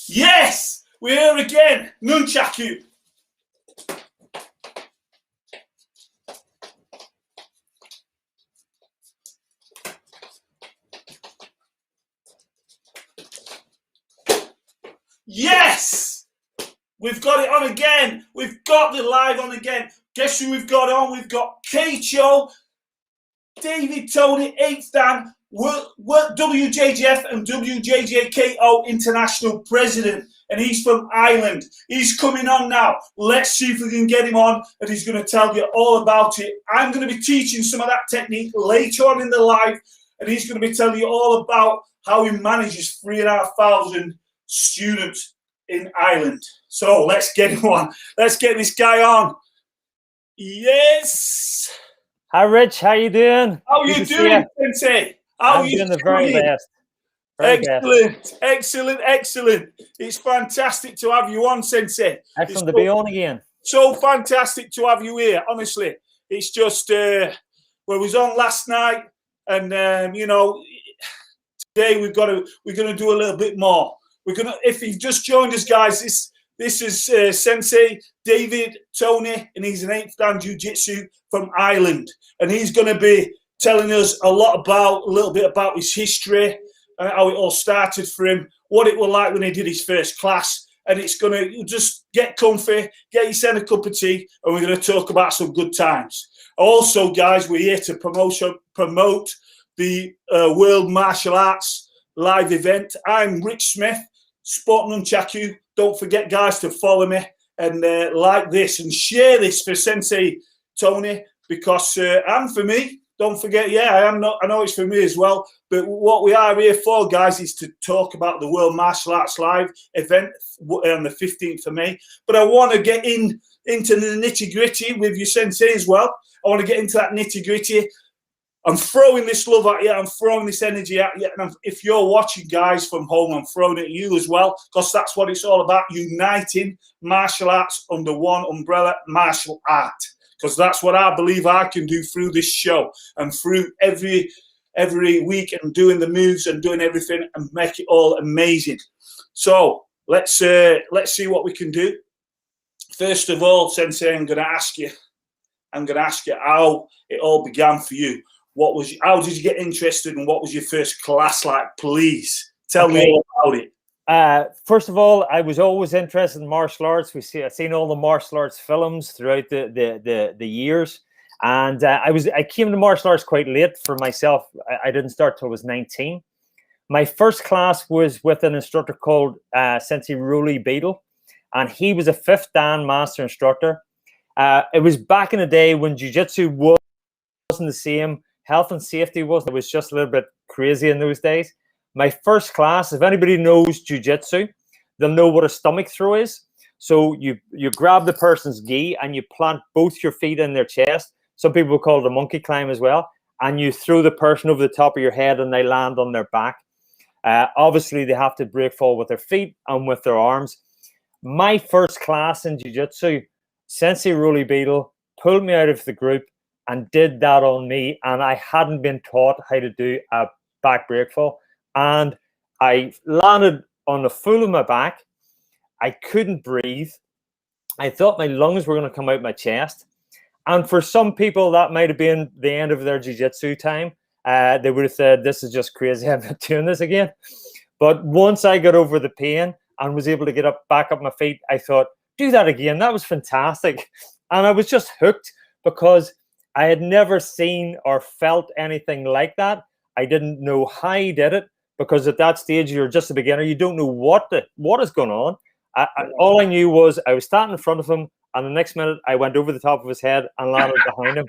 Yes, we're here again. Nunchaku. Yes, we've got it on again. We've got the live on again. Guess who we've got on? We've got Kaicho David Toney, 8th Dan, WJJF and WJJKO International President, and he's from Ireland. He's coming on now. Let's see if we can get him on, and he's going to tell you all about it. I'm going to be teaching some of that technique later on in the live, and he's going to be telling you all about how he manages 3,500 students in Ireland. So let's get him on. Let's get this guy on. Yes. Hi, Rich. How you doing? How are you doing, Sensei? How are you doing? The very best. Excellent. It's fantastic to have you on, Sensei. Excellent to be on again. So fantastic to have you here. Honestly, it's just we was on last night, and you know, today we're gonna do a little bit more. If you've just joined us, guys, this is Sensei David Toney, and he's an 8th Dan Jiu-Jitsu from Ireland, and he's going to be telling us a little bit about his history, how it all started for him, what it was like when he did his first class, and it's going to just get comfy, get yourself a cup of tea, and we're going to talk about some good times. Also, guys, we're here to promote the World Martial Arts live event. I'm Rich Smith, Sport Nunchaku. Don't forget, guys, to follow me and like this and share this for Sensei Toney, because and for me. Don't forget, I know it's for me as well. But what we are here for, guys, is to talk about the World Martial Arts Live event on the 15th of May. But I want to get into the nitty-gritty with you, Sensei, as well. I want to get into that nitty-gritty. I'm throwing this love at you. I'm throwing this energy at you. And if you're watching, guys, from home, I'm throwing it at you as well, because that's what it's all about, uniting martial arts under one umbrella, martial art. Because that's what I believe I can do through this show and through every week, and doing the moves and doing everything and make it all amazing. So let's see what we can do. First of all, Sensei, I'm going to ask you how it all began for you. How did you get interested, and what was your first class like? Please tell me all about it. First of all, I was always interested in martial arts. I've seen all the martial arts films throughout the years, and I came to martial arts quite late for myself. I didn't start till I was 19. My first class was with an instructor called Sensei Toney Beadle, and he was a 5th Dan master instructor. It was back in the day when jiu-jitsu wasn't the same. Health and safety wasn't. It was just a little bit crazy in those days. My first class, if anybody knows jiu-jitsu, they'll know what a stomach throw is. So you grab the person's gi and you plant both your feet in their chest. Some people call it a monkey climb as well. And you throw the person over the top of your head and they land on their back. Obviously, they have to break fall with their feet and with their arms. My first class in jiu-jitsu, Sensei Toney Beadle pulled me out of the group and did that on me. And I hadn't been taught how to do a back break fall. And I landed on the full of my back. I couldn't breathe. I thought my lungs were going to come out my chest. And for some people, that might have been the end of their jiu-jitsu time. They would have said, this is just crazy. I'm not doing this again. But once I got over the pain and was able to get back up my feet, I thought, do that again. That was fantastic. And I was just hooked, because I had never seen or felt anything like that. I didn't know how he did it, because at that stage, you're just a beginner. You don't know what is going on. All I knew was I was standing in front of him, and the next minute I went over the top of his head and landed behind him.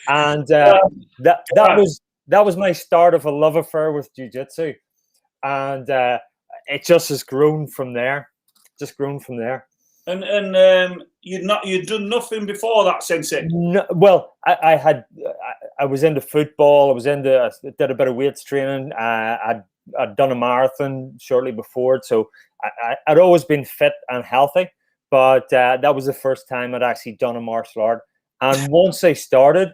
And that was my start of a love affair with jiu-jitsu. And it just has grown from there. And you'd done nothing before that, Sensei? No, well, I was into football. I did a bit of weights training. I'd done a marathon shortly before, so I'd always been fit and healthy. But that was the first time I'd actually done a martial art. And once I started,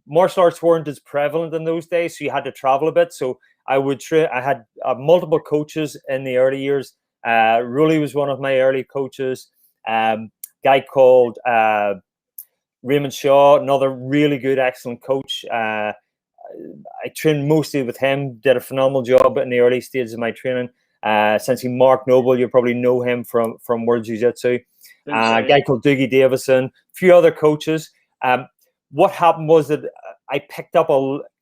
martial arts weren't as prevalent in those days, so you had to travel a bit. So I would train. I had multiple coaches in the early years, Rully was one of my early coaches. Guy called Raymond Shaw, another really good, excellent coach. I trained mostly with him, did a phenomenal job in the early stages of my training. Sensei Mark Noble, you probably know him from World Jiu-Jitsu. A guy called Dougie Davison, a few other coaches. What happened was that I picked up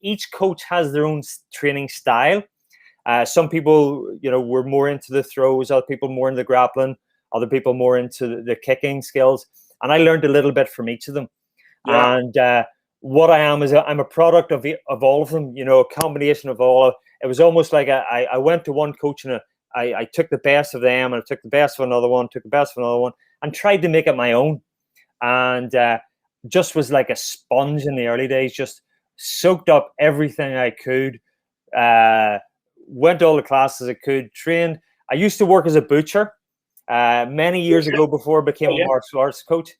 each coach has their own training style. Some people, were more into the throws, other people more into the grappling, other people more into the kicking skills. And I learned a little bit from each of them. Yeah. And what I am is I'm a product of all of them, a combination of all. It was almost like I went to one coach and I took the best of them, and I took the best of another one, took the best of another one, and tried to make it my own. And just was like a sponge in the early days, just soaked up everything I could, went to all the classes I could, trained. I used to work as a butcher many years ago before I became a martial arts coach.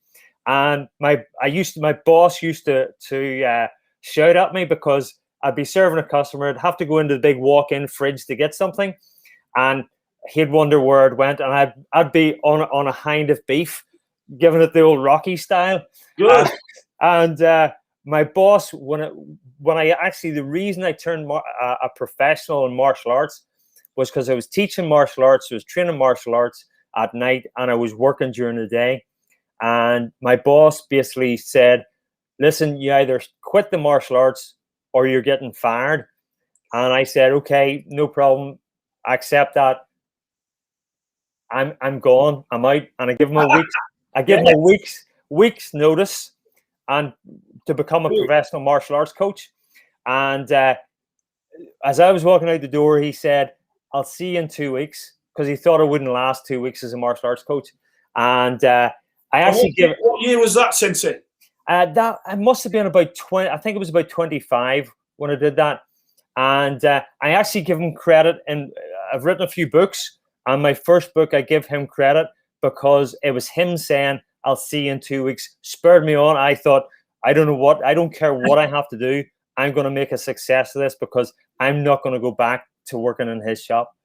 And my boss used to shout at me because I'd be serving a customer. I'd have to go into the big walk-in fridge to get something, and he'd wonder where it went, and I'd be on a hind of beef, giving it the old Rocky style. Good. My boss, the reason I turned a professional in martial arts was because I was teaching martial arts, I was training martial arts at night, and I was working during the day. And my boss basically said, listen, you either quit the martial arts or you're getting fired. And I said, okay, no problem. I accept that. I'm gone. I'm out. And I give him a week's notice and to become a professional martial arts coach. And as I was walking out the door, he said, I'll see you in 2 weeks, because he thought I wouldn't last 2 weeks as a martial arts coach. And what year was that, Sensei? That I must have been about 20. I think it was about 25 when I did that. And I actually give him credit, and I've written a few books. And my first book, I give him credit because it was him saying, "I'll see you in 2 weeks." Spurred me on. I thought, I don't care what I have to do. I'm going to make a success of this because I'm not going to go back to working in his shop.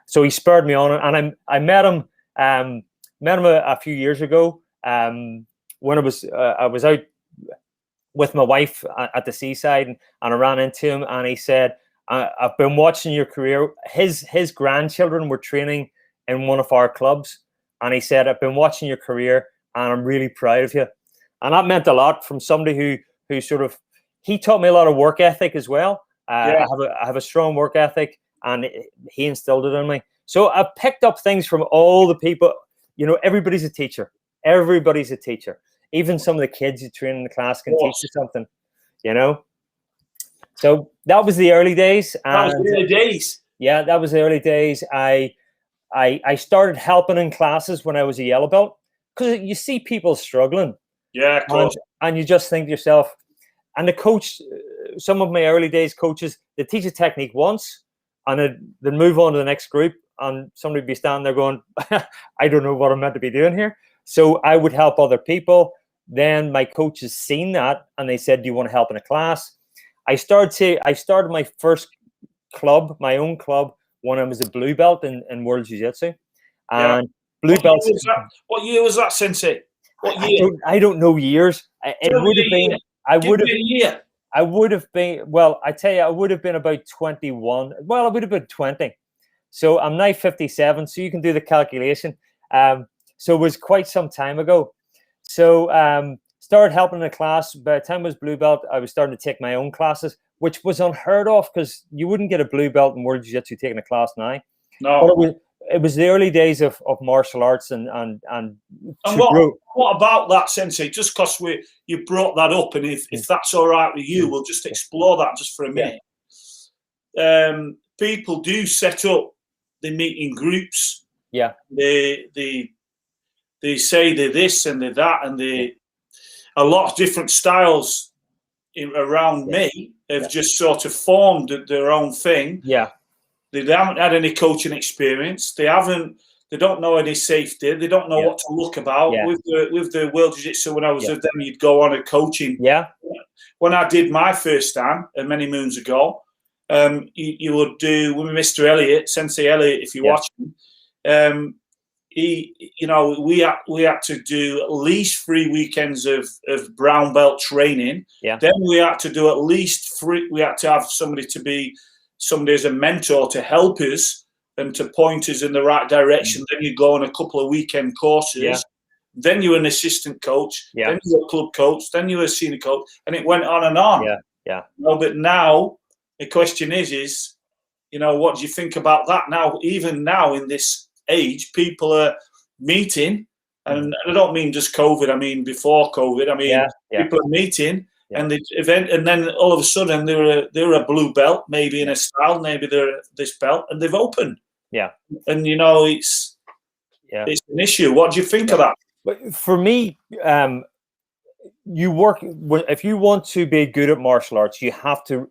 So he spurred me on, and I met him a few years ago. When I was out with my wife at the seaside, and I ran into him, and he said, I've been watching your career. His grandchildren were training in one of our clubs, and he said, I've been watching your career, and I'm really proud of you. And that meant a lot from somebody who sort of, he taught me a lot of work ethic as well. I have a strong work ethic, and he instilled it in me. So I've picked up things from all the people. Everybody's a teacher. Everybody's a teacher. Even some of the kids you train in the class can teach you something, So that was the early days. That was the early days. Yeah, that was the early days. I started helping in classes when I was a yellow belt, because you see people struggling. Yeah, of course. And you just think to yourself, and the coach, some of my early days coaches, they teach a technique once, and then move on to the next group, and somebody would be standing there going, I don't know what I'm meant to be doing here. So I would help other people. Then my coaches seen that, and they said, do you want to help in a class? I started my first club, my own club, when I was a blue belt in World Jiu-Jitsu. And blue belts. What year was that, Sensei? What year? I don't know years. It would have been. I would have been. Well, I tell you, I would have been about 21. Well, I would have been 20. So I'm now 57. So you can do the calculation. So it was quite some time ago. So started helping in a class. By the time I was blue belt, I was starting to take my own classes, which was unheard of, because you wouldn't get a blue belt in World Jiu-Jitsu taking a class now. No. But it was the early days of martial arts, and what about that, Sensei? Just because you brought that up, and if that's all right with you, we'll just explore that just for a minute. Yeah. People do set up, they meet in groups. Yeah. They say they're this and they're that, and a lot of different styles around me have just sort of formed their own thing. Yeah. They haven't had any coaching experience. They don't know any safety. They don't know what to look about. Yeah. With the World Jiu-Jitsu, when I was with them, you'd go on a coaching. Yeah. When I did my first time many moons ago, you would do with Mr. Elliott, Sensei Elliott, if you're watching. we had to do at least 3 weekends of brown belt training. Yeah. Then we had to do at least 3. We had to have somebody as a mentor to help us and to point us in the right direction. Then you go on a couple of weekend courses. Yeah. Then you're an assistant coach. Yeah. Then you're a club coach. Then you're a senior coach, and it went on and on. Yeah. Yeah. But now the question is, what do you think about that? Now, even now in this age, people are meeting, and I don't mean just COVID. I mean before COVID. I mean people are meeting, and the event, and then all of a sudden they're a blue belt, maybe in a style, maybe they're this belt, and they've opened. Yeah, and it's an issue. What do you think of that? But for me, if you want to be good at martial arts, you have to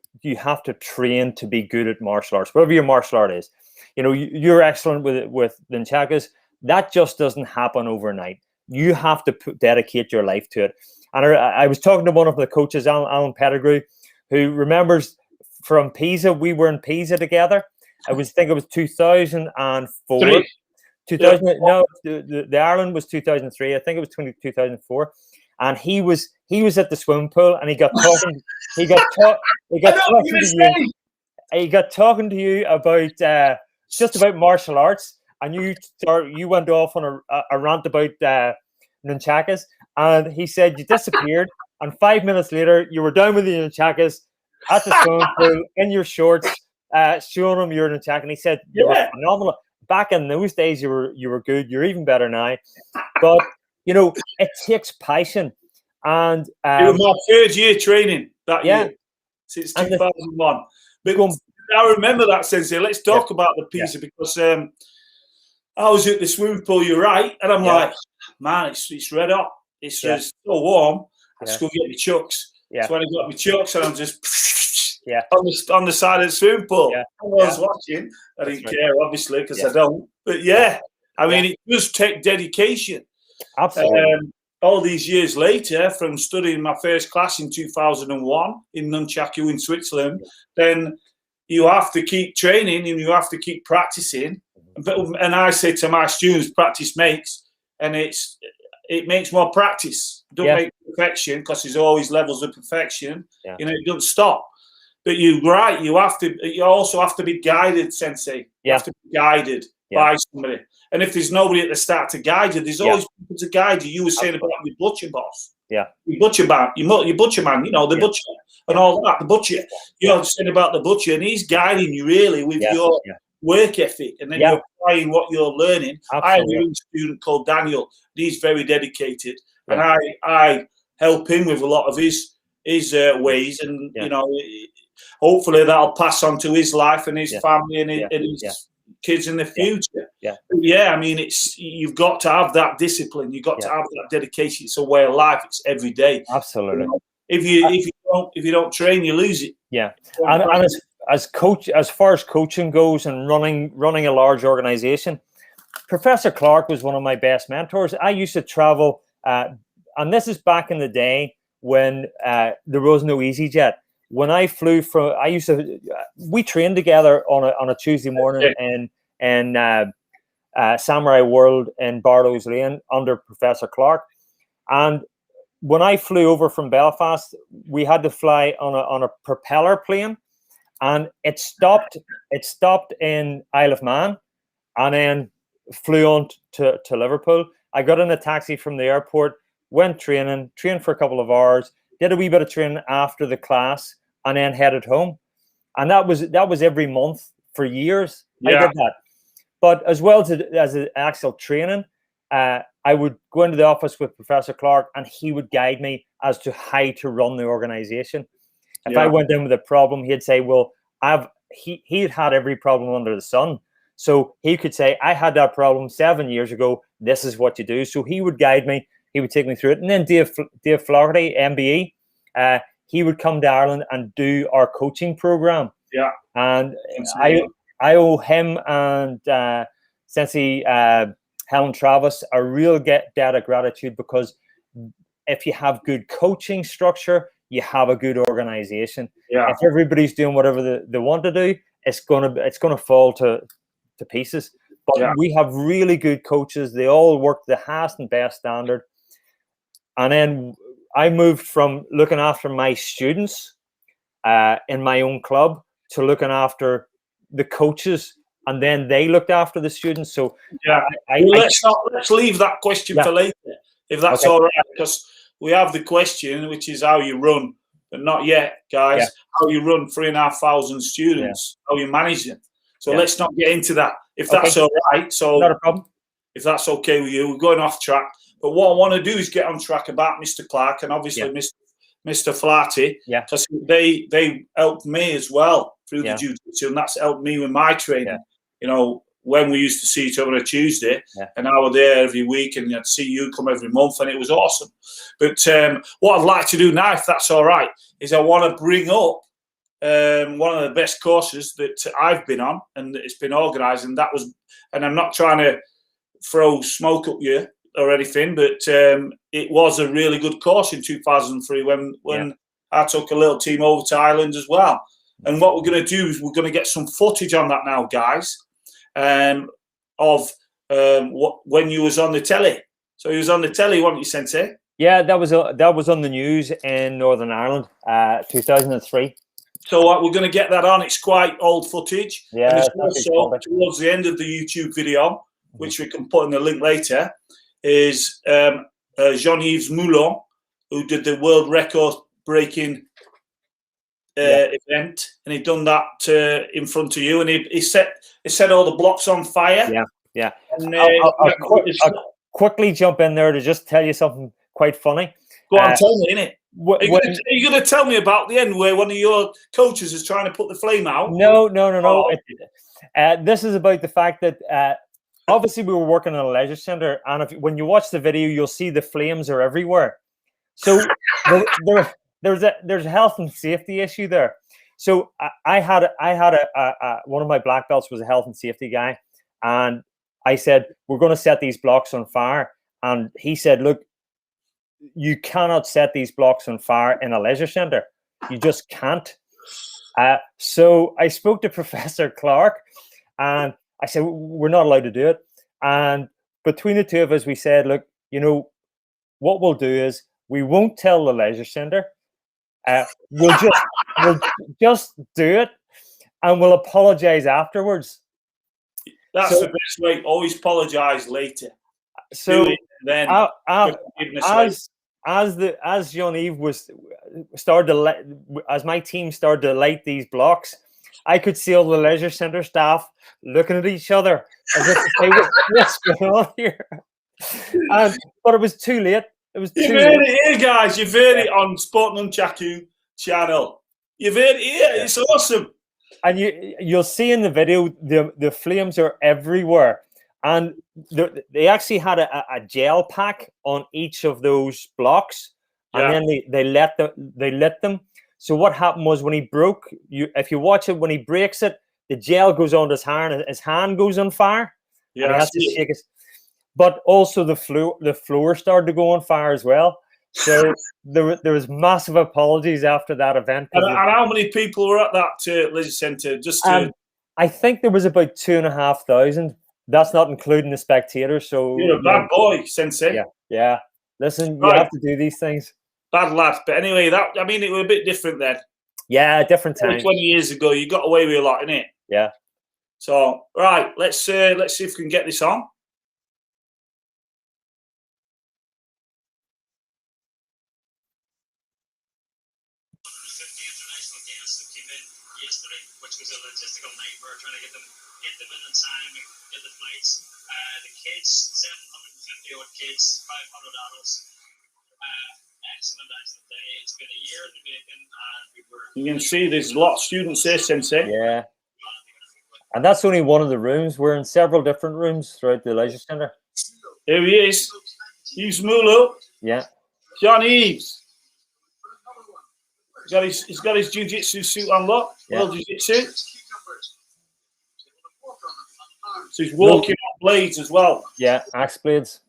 train to be good at martial arts, whatever your martial art is. You're excellent with Nunchakus. That just doesn't happen overnight. You have to dedicate your life to it. And I was talking to one of the coaches, Alan Pettigrew, who remembers from Pisa. We were in Pisa together. I think it was 2004. 2000. No, the Ireland was 2003. I think it was 2004. And he was at the swimming pool, and he got talking. He got talking to you about just about martial arts, and you went off on a rant about nunchakas, and he said you disappeared, and 5 minutes later you were down with the nunchakas at the swimming pool in your shorts, showing him your nunchak, and he said you were phenomenal. Back in those days, you were good. You're even better now, but it takes passion. And it was my 3rd year training that year since 2001. But I remember that, Sensei. Let's talk about the Pisa because I was at the swimming pool. You're right, and I'm like, man, it's red hot. It's so warm. I just go get my chucks. So when I got my chucks, and I'm just on the side of the swimming pool. I was watching. I didn't care, obviously, because I don't. But I mean, it does take dedication. Absolutely. All these years later, from studying my first class in 2001 in Nunchaku in Switzerland, then you have to keep training and you have to keep practicing. And I say to my students, practice makes, and it makes more practice. Don't make perfection, because there's always levels of perfection. It doesn't stop. But you're right. You also have to be guided, Sensei. You have to be guided by somebody. And if there's nobody at the start to guide you, there's always people to guide you. You were saying about your butcher boss. Your butcher man, your butcher man, the butcher and all that, the butcher. You're saying about the butcher, and he's guiding you really with your work ethic, and then you're applying what you're learning. I have a student called Daniel. He's very dedicated, and I help him with a lot of his ways, and hopefully that'll pass on to his life and his family and his kids in the future. I mean, you've got to have that discipline. You've got to have that dedication. It's a way of life. It's every day. Absolutely. If you don't train, you lose it. And as far as coaching goes and running a large organization, Professor Clark was one of my best mentors. I used to travel, and this is back in the day when there was no EasyJet. When I flew we trained together on a Tuesday morning in Samurai World in Barlow's Lane under Professor Clark. And when I flew over from Belfast, we had to fly on a propeller plane, and it stopped in Isle of Man, and then flew on to Liverpool. I got in a taxi from the airport, went trained for a couple of hours, did a wee bit of training after the class, and then headed home. And that was every month for years. I did that. But as well as the actual training, I would go into the office with Professor Clark, and he would guide me as to how to run the organization. If I went in with a problem, he'd say, well, he'd had every problem under the sun. So he could say, I had that problem 7 years ago. This is what you do. So he would guide me. He would take me through it. And then Dave Flaherty, MBE, he would come to Ireland and do our coaching program. And I owe him and Sensei Helen Travis a real debt of gratitude, because if you have good coaching structure, you have a good organization. If everybody's doing whatever they want to do, it's gonna fall to pieces. But we have really good coaches. They all work the highest and best standard. And then I moved from looking after my students in my own club to looking after the coaches, and then they looked after the students. So let's leave that question for later, if that's all right, because we have the question, which is how you run, but not yet, guys. How you run 3,500 students, how you manage them. So let's not get into that, if that's all right. So not a problem. If that's okay with you, we're going off track. But what I want to do is get on track about Mr. Clark and obviously Mr. Flaherty, because they helped me as well through the Jiu-Jitsu, and that's helped me with my training. You know, when we used to see each other on a Tuesday, and I was there every week, and I'd see you come every month, and it was awesome. But what I'd like to do now, if that's all right, is I want to bring up one of the best courses that I've been on, and it's been organised, and that was, and I'm not trying to throw smoke up you or anything, but it was a really good course in 2003 when I took a little team over to Ireland as well. And what we're going to do is we're going to get some footage on that now, guys, of when you was on the telly. So you was on the telly, weren't you, Sensei? Yeah, that was on the news in Northern Ireland, 2003. So we're going to get that on. It's quite old footage. Yeah, and it's also towards the end of the YouTube video, which we can put in the link later, is Jean-Yves Mulot, who did the world record breaking event, and he done that in front of you, and he set all the blocks on fire. Yeah. And, I'll quickly jump in there to just tell you something quite funny. Go on, tell me, innit? Are you going to tell me about the end where one of your coaches is trying to put the flame out? No. This is about the fact that obviously we were working in a leisure centre, and when you watch the video, you'll see the flames are everywhere. So there's a health and safety issue there. So I had one of my black belts was a health and safety guy, and I said, we're going to set these blocks on fire, and he said, look, you cannot set these blocks on fire in a leisure centre. You just can't. So I spoke to Professor Clark, and I said, we're not allowed to do it. And between the two of us, we said, look, you know, what we'll do is we won't tell the leisure centre. We'll just do it, and we'll apologise afterwards. That's the best way. Always apologise later. So then, as Jean-Yves was started to as my team started to light these blocks, I could see all the leisure centre staff looking at each other as if to say, what's going on here? But it was too late. It was You've heard it here, guys. You've heard it on Sport Nunchaku channel. You've heard it here. It's awesome. And you'll see in the video, the flames are everywhere. And they actually had a gel pack on each of those blocks, and then they lit them. So what happened was when he broke, if you watch it, when he breaks it, the gel goes onto his hand, and his hand goes on fire. Yeah, and he has to shake it. But also the floor started to go on fire as well. So there was massive apologies after that event. And how many people were at that leisure centre? I think there was about 2,500. That's not including the spectators. So you're a bad boy, Sensei. Yeah. Listen, you have to do these things. Bad lad. But anyway, it was a bit different then. Yeah, different time. 20 years ago, you got away with a lot, innit? Yeah. So right, let's see if we can get this on. Which was a logistical nightmare trying to get them in on time and get the flights. The kids, 750 odd kids, 500 adults. Excellent day. It's been a year in the making, and we were. You can see there's a lot of students there, Sensei. Yeah. And that's only one of the rooms. We're in several different rooms throughout the leisure centre. Here he is. He's Mulot. Yeah. Jean-Yves. He's got his Jiu-Jitsu suit on lock. World Jiu-Jitsu. So he's walking on blades as well. Yeah, axe blades.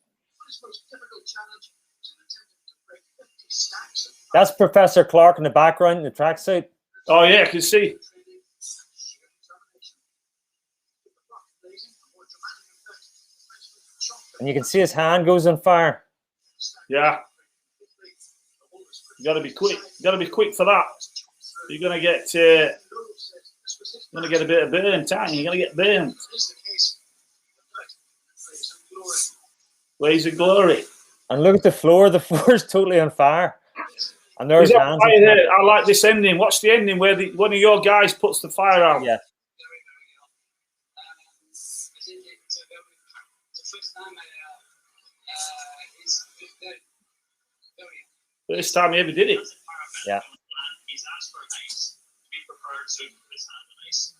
That's Professor Clark in the background in the tracksuit. Oh yeah, I can see. And you can see his hand goes on fire. Yeah. You got to be quick. You got to be quick for that. You're gonna get a bit of burn time. You're gonna get burned. Blaze of glory. And look at the floor. The floor is totally on fire. And there's hands. I like this ending. Watch the ending where one of your guys puts the fire out. Yeah. First time he ever did it. Yeah. He's asked for ice to be prepared to put his hand on ice.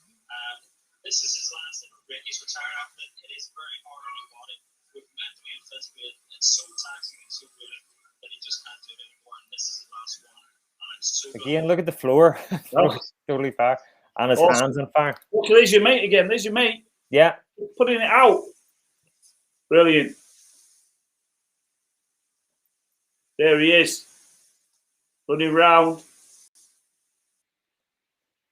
This is his last ever break. He's retired after it. It is very hard on your body, both mentally and physically. It's so taxing and so good that he just can't do it anymore. And this is his last one. And it's so again, look at the floor. Totally fire. And his hands on fire. Okay, there's your mate again. There's your mate. Yeah. Putting it out. Brilliant. There he is. Running round.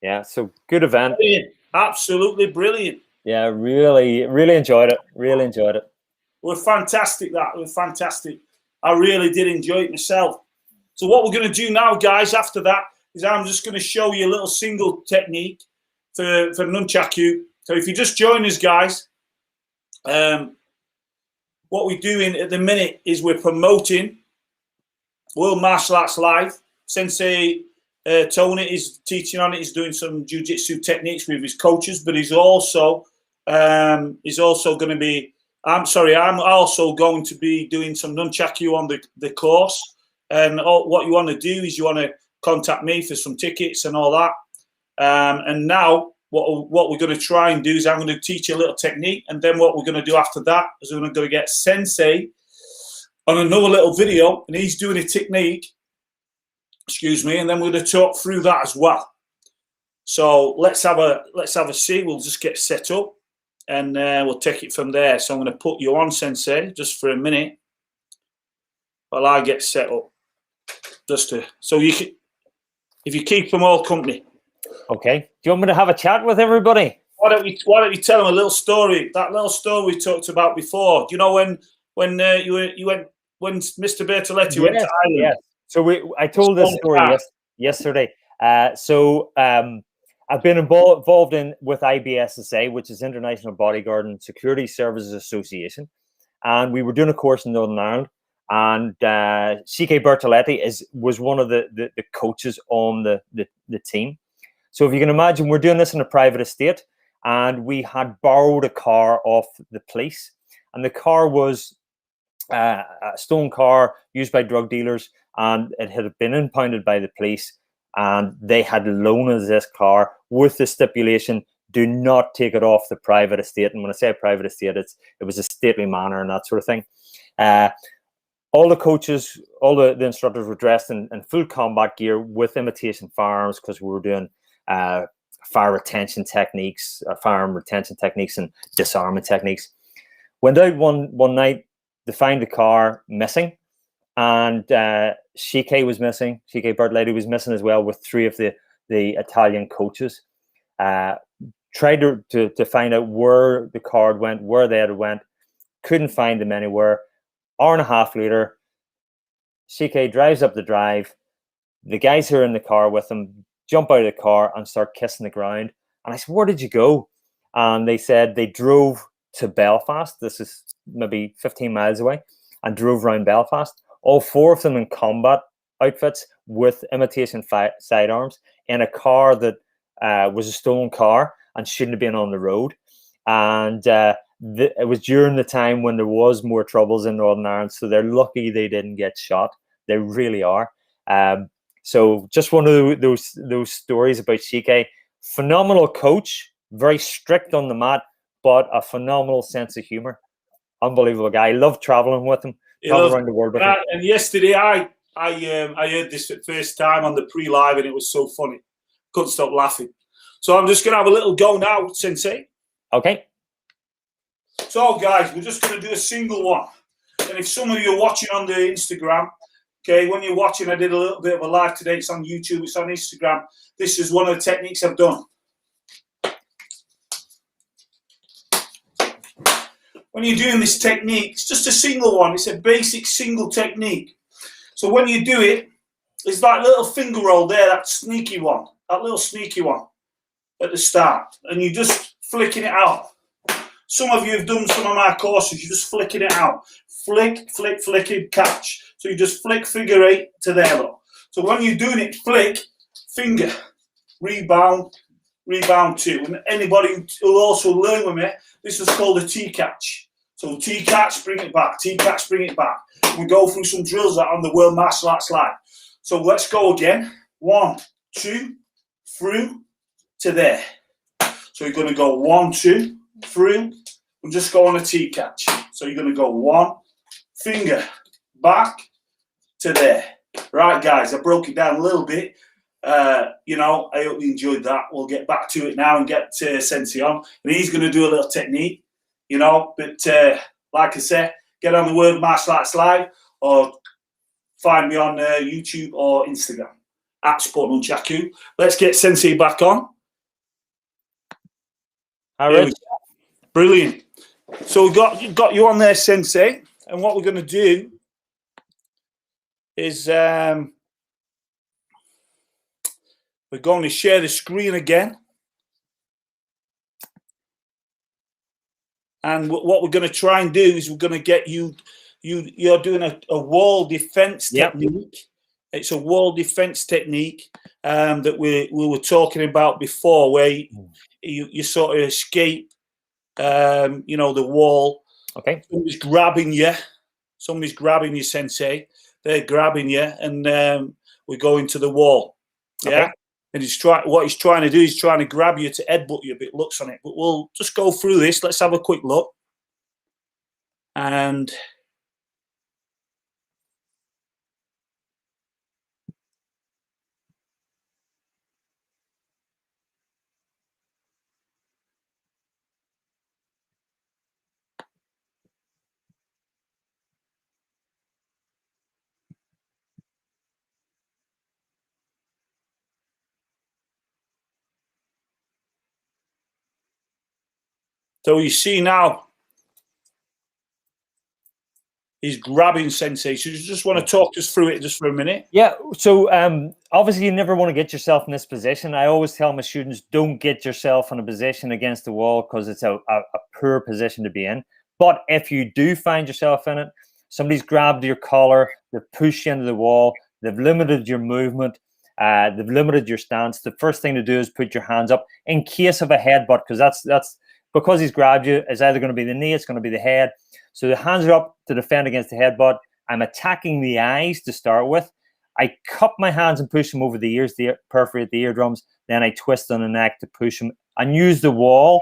Yeah, so good event. Brilliant. Absolutely brilliant. Yeah, really enjoyed it. Really enjoyed it. It was fantastic, that. It was fantastic. I really did enjoy it myself. So what we're going to do now, guys, after that, is I'm just going to show you a little single technique for Nunchaku. So if you just join us, guys, what we're doing at the minute is we're promoting World Martial Arts Live. Sensei Toney is teaching on it. He's doing some Ju-Jitsu techniques with his coaches, but he's also going to be. I'm also going to be doing some Nunchaku on the course. And what you want to do is you want to contact me for some tickets and all that. And now what we're going to try and do is I'm going to teach you a little technique, and then what we're going to do after that is we're going to get Sensei on another little video, and he's doing a technique. Excuse me, and then we're going to talk through that as well. So let's have a see. We'll just get set up, and we'll take it from there. So I'm going to put you on, Sensei, just for a minute while I get set up. So you can, if you keep them all company. Okay. Do you want me to have a chat with everybody? Why don't you tell them a little story? That little story we talked about before. Do you know when you went when Mr. Bertoletti went to Ireland? Yes. So I told this story yesterday. I've been involved with IBSSA, which is International Bodyguard and Security Services Association, and we were doing a course in Northern Ireland. And Shike Bertoletti was one of the coaches on the team. So if you can imagine, we're doing this in a private estate, and we had borrowed a car off the police, and the car was a stolen car used by drug dealers, and it had been impounded by the police, and they had loaned us this car with the stipulation, do not take it off the private estate. And when I say a private estate, it was a stately manor and that sort of thing. All the coaches, all the instructors were dressed in full combat gear with imitation firearms, because we were doing firearm retention techniques and disarmament techniques. Went out one night to find the car missing, and Shike was missing. Shike Bertoletti was missing as well, with three of the Italian coaches. Tried to find out where the car went, where they had went. Couldn't find them anywhere. Hour and a half later, Shike drives up the drive. The guys who are in the car with him jump out of the car and start kissing the ground. And I said, where did you go? And they said they drove to Belfast. This is maybe 15 miles away, and drove around Belfast. All four of them in combat outfits with imitation sidearms in a car that was a stolen car and shouldn't have been on the road. And it was during the time when there was more troubles in Northern Ireland, so they're lucky they didn't get shot. They really are. So just one of those stories about Shike. Phenomenal coach, very strict on the mat, but a phenomenal sense of humor. Unbelievable guy. I love traveling with him. Around the world with him. And yesterday I heard this for the first time on the pre-live, and it was so funny. Couldn't stop laughing. So I'm just going to have a little go now, Sensei. Okay. So, guys, we're just going to do a single one. And if some of you are watching on the Instagram, okay, when you're watching, I did a little bit of a live today. It's on YouTube. It's on Instagram. This is one of the techniques I've done. when you're doing this technique, it's just a single one. It's a basic single technique. So when you do it, it's that little finger roll there, that sneaky one, that little sneaky one at the start. And you're just flicking it out. Some of you have done some of my courses, you're just flicking it out. Flick, flick, flick, and catch. So you just flick figure 8 to there, look. So when you're doing it, flick, finger, rebound, rebound 2. And anybody who'll also learn with me, this is called a T-catch. So T-catch, bring it back. T-catch, bring it back. We go through some drills that on the World Martial Arts Live. So let's go again. 1, 2, through to there. So you're going to go 1, 2, through, and just go on a T-catch. So you're going to go 1, finger, back to there. Right, guys, I broke it down a little bit. You know, I hope you enjoyed that. We'll get back to it now and get Sensei on. And he's going to do a little technique, you know. But like I said, get on the World Martial Arts Live or find me on YouTube or Instagram at Sport Nunchaku. Let's get Sensei back on. All right. Brilliant. So we got you on there, Sensei. And what we're going to do is we're going to share the screen again. And what we're going to try and do is we're going to get you're doing a wall defense technique. It's a wall defense technique that we were talking about before, where you sort of escape, you know, the wall. Okay. Somebody's grabbing you, Sensei. They're grabbing you, and we go into the wall. Yeah. Okay. And what he's trying to do is trying to grab you to headbutt you, but it looks on it. But we'll just go through this. Let's have a quick look. And so you see now, he's grabbing Sensei. So you just want to talk us through it just for a minute? Yeah. So obviously you never want to get yourself in this position. I always tell my students, don't get yourself in a position against the wall because it's a poor position to be in. But if you do find yourself in it, somebody's grabbed your collar, they've pushed you into the wall, they've limited your movement, they've limited your stance. The first thing to do is put your hands up in case of a headbutt, because that's because he's grabbed you. It's either going to be the knee, it's going to be the head. So the hands are up to defend against the headbutt. I'm attacking the eyes to start with. I cup my hands and push them over the ears, perforate the eardrums. Then I twist on the neck to push him and use the wall.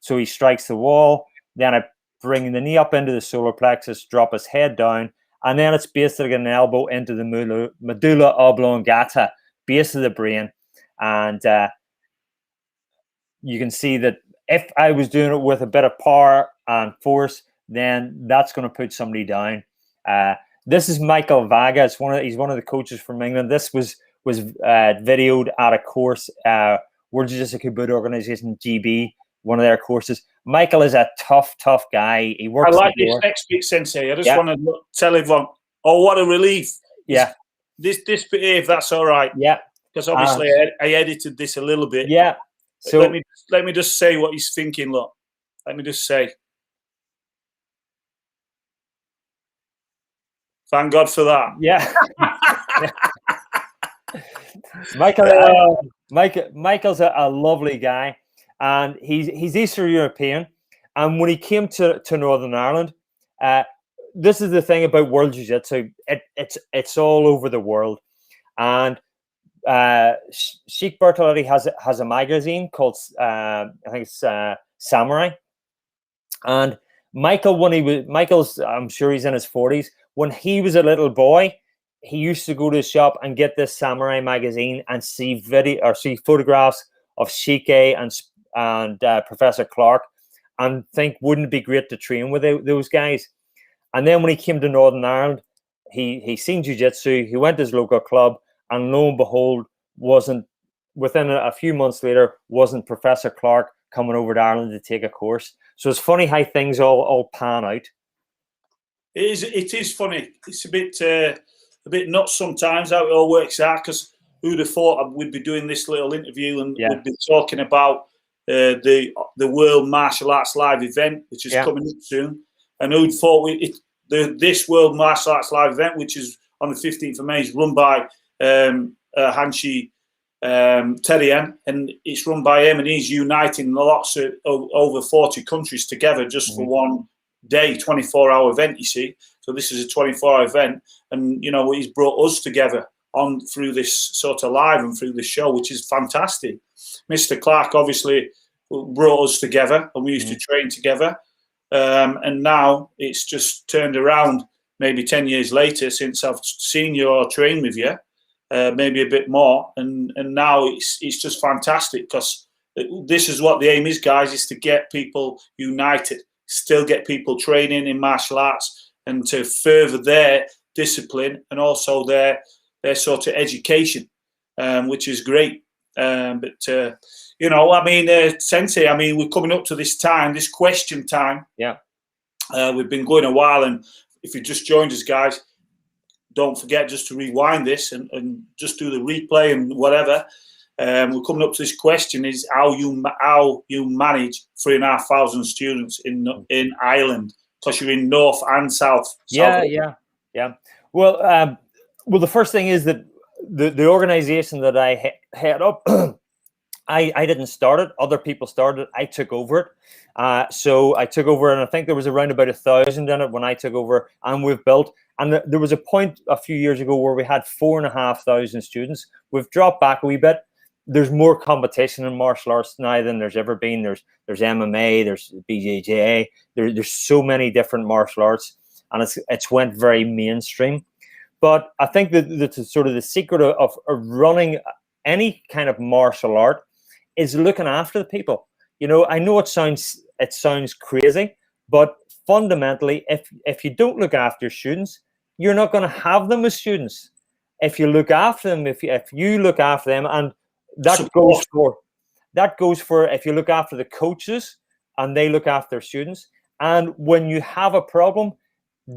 So he strikes the wall. Then I bring the knee up into the solar plexus, drop his head down, and then it's basically an elbow into the medulla oblongata, base of the brain. And you can see that if I was doing it with a bit of power and force, then that's going to put somebody down. This is Michal Varga. He's one of the coaches from England. This was videoed at a course, World Jiu-Jitsu Boot Organization, GB, one of their courses. Michal is a tough guy. He works. I like this next bit, Sensei. I just want to tell everyone, oh, what a relief. Yeah. This bit here, if that's all right. Yeah. Because obviously I edited this a little bit. Yeah. So let me just say what he's thinking. Look, let me just say. Thank God for that. Yeah. Michael's a lovely guy, and he's Eastern European. And when he came to Northern Ireland, this is the thing about World Jiu-Jitsu. It's all over the world, and Shike Bertoletti has a magazine called I think it's Samurai. And Michael's I'm sure he's in his 40s. When he was a little boy, he used to go to the shop and get this Samurai magazine and see photographs of Shike and Professor Clark, and think, wouldn't it be great to train with those guys? And then when he came to Northern Ireland, he seen jiu-jitsu, he went to his local club, and lo and behold, within a few months later, wasn't Professor Clark coming over to Ireland to take a course. So it's funny how things all pan out. It is funny. It's a bit nuts sometimes how it all works out, because who'd have thought we'd be doing this little interview and we'd be talking about the World Martial Arts Live event, which is coming up soon. And who'd thought this World Martial Arts Live event, which is on the 15th of May, is run by Hanshi Terian, and it's run by him, and he's uniting lots of over 40 countries together just for one day, 24-hour event, you see. So this is a 24-hour event, and you know, he's brought us together on through this sort of live and through the show, which is fantastic. Mr. Clark obviously brought us together, and we used to train together, and now it's just turned around maybe 10 years later since I've seen you or trained with you, maybe a bit more, and now it's just fantastic, because this is what the aim is, guys, is to get people united, still get people training in martial arts, and to further their discipline and also their sort of education, which is great. But you know, I mean, Sensei, I mean, we're coming up to this time, this question time. Yeah. We've been going a while, and if you just joined us, guys, don't forget just to rewind this and just do the replay and whatever. We're coming up to this question: is how you manage 3,500 students in Ireland, because you're in North and South. Yeah. Well, the first thing is that the organization that I head up, I didn't start it. Other people started it. I took over it. So I took over, and I think there was around about 1,000 in it when I took over, and we've built. And there was a point a few years ago where we had 4,500 students. We've dropped back a wee bit. There's more competition in martial arts now than there's ever been. There's MMA, there's BJJ. There's so many different martial arts, and it's went very mainstream. But I think that sort of the secret of running any kind of martial art is looking after the people. You know, I know it sounds crazy, but fundamentally, if you don't look after your students, you're not going to have them as students. If you look after them, if you look after them, and that goes for if you look after the coaches and they look after their students. And when you have a problem,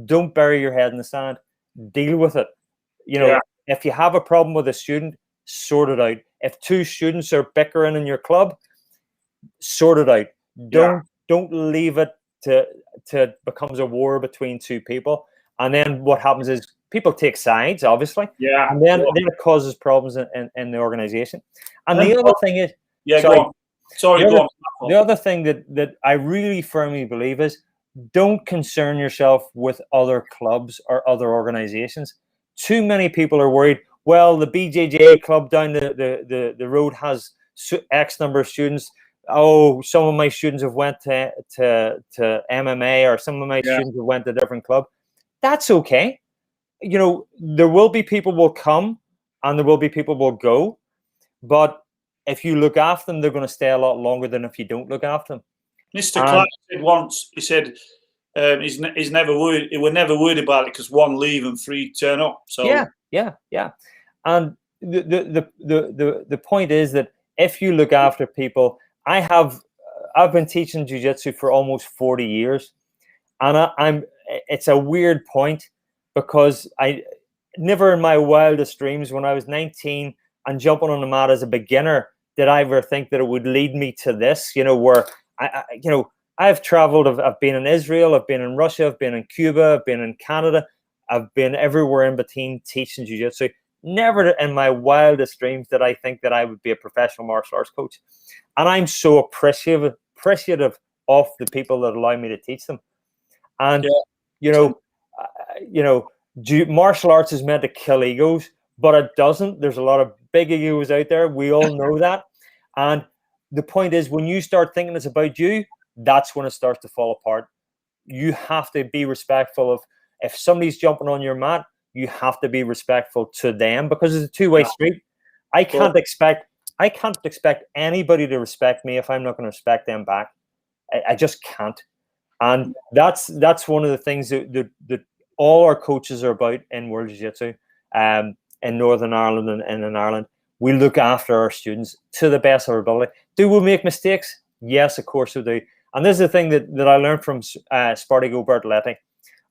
don't bury your head in the sand. Deal with it. You know, if you have a problem with a student, sort it out. If two students are bickering in your club, sort it out. Don't leave it to becomes a war between two people. And then what happens is people take sides, obviously. Yeah. And then it causes problems in the organization. And the other thing is, the other thing that I really firmly believe is, don't concern yourself with other clubs or other organizations. Too many people are worried, well, the BJJ club down the road has X number of students. Oh, some of my students have went to MMA, or some of my students have went to a different club. That's okay. You know, there will be people will come and there will be people will go. But if you look after them, they're going to stay a lot longer than if you don't look after them. Mr. Clark said once, he said he's never worried. He was never worried about it because one leave and three turn up. So yeah. And the point is that if you look after people, I've been teaching jiu-jitsu for almost 40 years, and it's a weird point, because I never in my wildest dreams when I was 19 and jumping on the mat as a beginner did I ever think that it would lead me to this, you know, where I've traveled, I've been in Israel, I've been in Russia, I've been in Cuba, I've been in Canada, I've been everywhere in between teaching jiu-jitsu. Never in my wildest dreams did I think that I would be a professional martial arts coach. And I'm so appreciative of the people that allow me to teach them. And, martial arts is meant to kill egos, but it doesn't. There's a lot of big egos out there. We all know that. And the point is, when you start thinking it's about you, that's when it starts to fall apart. You have to be respectful of, if somebody's jumping on your mat, you have to be respectful to them, because it's a two-way street. I can't expect anybody to respect me if I'm not going to respect them back. I just can't. And that's one of the things that all our coaches are about in World Jiu-Jitsu, in Northern Ireland and in Ireland. We look after our students to the best of our ability. Do we make mistakes? Yes, of course I do. And this is the thing that I learned from Spartaco Bertoletti,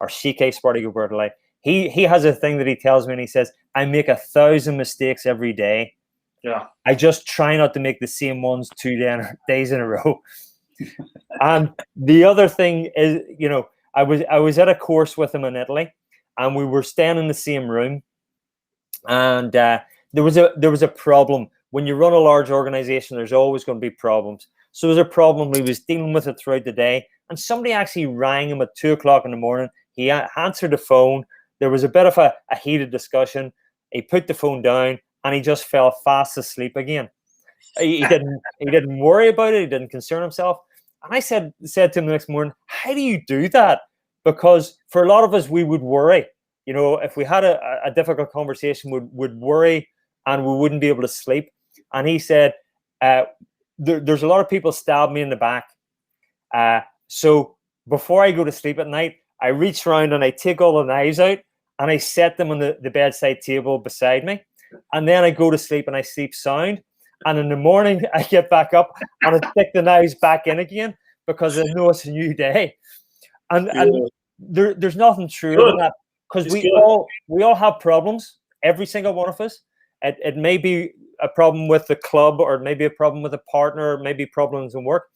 or Shike Spartaco Bertoletti. He has a thing that he tells me, and he says, I make 1,000 mistakes every day. Yeah. I just try not to make the same ones 2 days in a row. And the other thing is, you know, I was at a course with him in Italy, and we were staying in the same room. And there was a problem. When you run a large organization, there's always going to be problems. So there's a problem. He was dealing with it throughout the day, and somebody actually rang him at 2 o'clock in the morning. He answered the phone. There was a bit of a heated discussion. He put the phone down, and he just fell fast asleep again. He didn't worry about it. He didn't concern himself. And I said to him the next morning, how do you do that? Because for a lot of us, we would worry. You know, if we had a difficult conversation, would worry, and we wouldn't be able to sleep. And he said, there's a lot of people stab me in the back. So before I go to sleep at night, I reach around and I take all the knives out and I set them on the bedside table beside me. And then I go to sleep and I sleep sound. And in the morning, I get back up and I stick the knives back in again because I know it's a new day. And there's nothing true about that, because we all have problems, every single one of us. It may be a problem with the club, or it may be a problem with a partner, or maybe problems in work.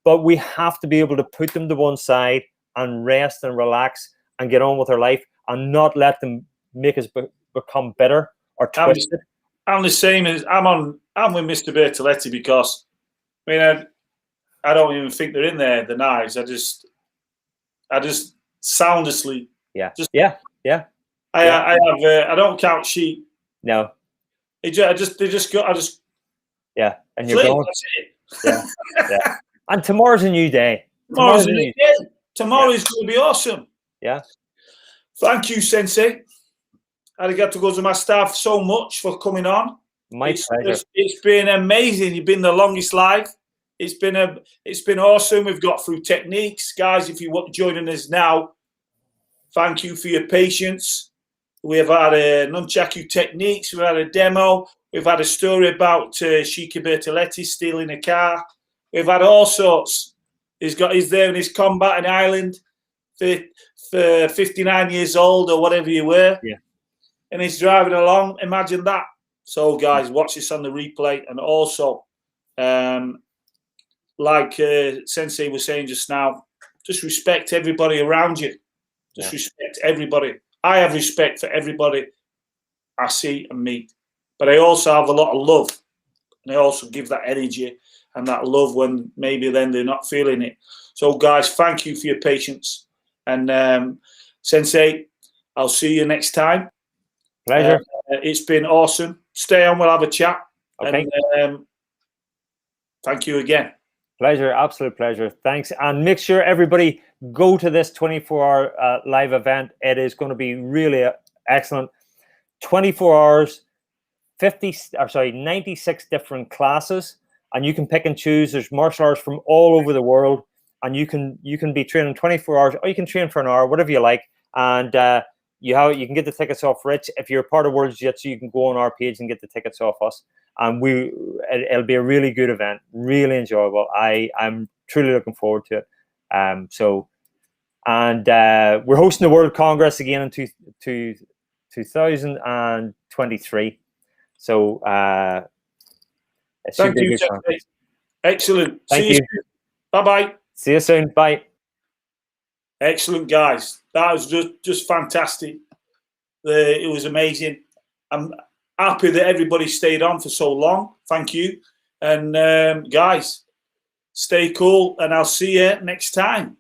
But we have to be able to put them to one side and rest and relax and get on with our life, and not let them make us become bitter or twisted. I'm the same as I'm with Mr. Bertoletti, because I mean I don't even think they're in there, the knives. I just sound asleep. Yeah. I don't count sheep. No. And you're going. Yeah. And tomorrow's a new day. Tomorrow's a new day. Tomorrow is going to be awesome. Yeah. Thank you, Sensei. Arigato gozaimasu so much for coming on. My pleasure. It's been amazing. You've been the longest live. It's been awesome. We've got through techniques. Guys, if you're joining us now, thank you for your patience. We have had a Nunchaku techniques. We've had a demo. We've had a story about Shike Bertoletti stealing a car. We've had all sorts. He's there in his combat in Ireland for 59 years old or whatever you were. Yeah. And he's driving along. Imagine that. So, guys, watch this on the replay. And also, like Sensei was saying just now, just respect everybody around you. Just respect everybody. I have respect for everybody I see and meet. But I also have a lot of love. And I also give that energy and that love when maybe then they're not feeling it. So, guys, thank you for your patience. And Sensei, I'll see you next time. Pleasure. It's been awesome. Stay on, we'll have a chat. Okay. And thank you again. Pleasure, absolute pleasure. Thanks. And make sure everybody go to this 24-hour live event. It is going to be really excellent. 24 hours, 96 different classes, and you can pick and choose. There's martial arts from all over the world, and you can be training 24 hours, or you can train for an hour, whatever you like. And you can get the tickets off Rich. If you're part of World Jiu-Jitsu, you can go on our page and get the tickets off us. And it'll be a really good event, really enjoyable. I'm truly looking forward to it. We're hosting the World Congress again in 2023. So thank you, excellent. Thank you. Bye-bye. See you soon. Bye. Excellent, guys. That was just fantastic. It was amazing. I'm happy that everybody stayed on for so long. Thank you. And guys, stay cool, and I'll see you next time.